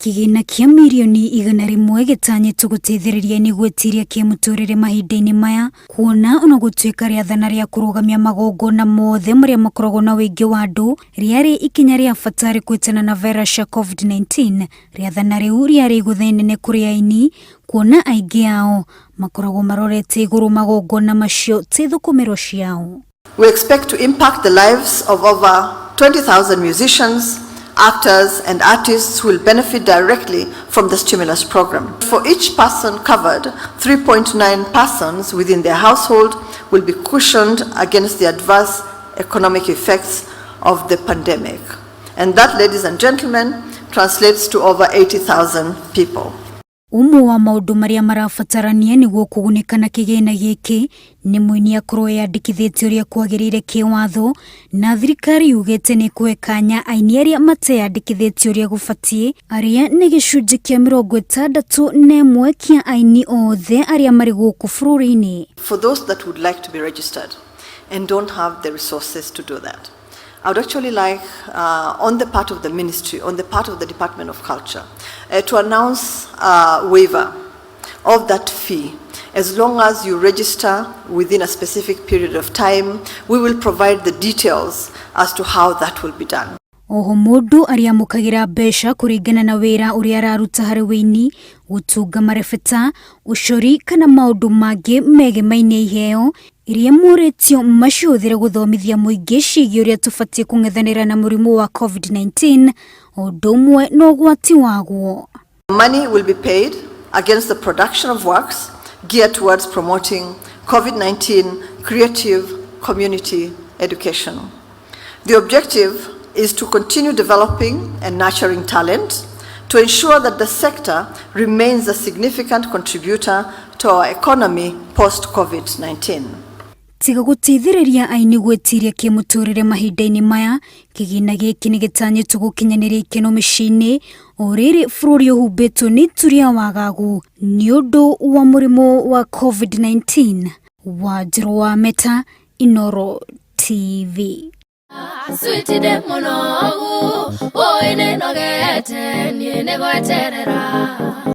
kigina kia mirioni 100 gitanyitwo guteithiriria ni gwetiria kimuturire mahinda-ini maya kuona ona gutuika riathana ria kurugamia magongona mothe maria makoragwo na wingi wa andu riari ikinya ria bata kwitana na virus ya COVID-19. Riathana riu riari iguthainene kuri aini kuona aingi ao makoragwo marorete iguru magongona macio ti thukumiro ciao. We expect to impact the lives of over 20,000 musicians, actors and artists who will benefit directly from the stimulus program. For each person covered, 3.9 persons within their household will be cushioned against the adverse economic effects of the pandemic. And that, ladies and gentlemen, translates to over 80,000 people. Umwe wa maundu maria marabatarania niguo kugunika na kigina giki ni muini akorwo yandikithitio ria kwagirire kiwatho na thirikari yugite ni kwekanya aini aria mateyandikithitio ria gubatie aria ni gicunji kia 61 kia aini othe aria mari guku bururi-ini. For those that would like to be registered and don't have the resources to do that, I would actually like, on the part of the ministry, on the part of the Department of Culture, to announce a waiver of that fee. As long as you register within a specific period of time, we will provide the details as to how that will be done. Oho mundu ariamukagira besha kuringana na wira uria araruta hari wini gutunga marebeta ucori kana maundu mangi megemaine iheo iria muretio maciuthire guthomithia muingi cigi uria tubatie kung'ethanira na murimu wa COVID-19 undu umwe no gwati waguo. Money will be paid against the production of works geared towards promoting COVID-19 creative community education. The objective is to continue developing and nurturing talent to ensure that the sector remains a significant contributor to our economy post-COVID-19. Tiga guteithiriria aini gwetiria kimuturire mahinda-ini maya kigina giki ni gitanyitwo gukinyaniria ikeno micini oriri bururi uhubitwo ni turia wagagu ni undu wa murimu wa COVID-19. Wanjiru wa Meta, Inooro TV. Sweetie mono, oh ine nogete, ni ne gweterera.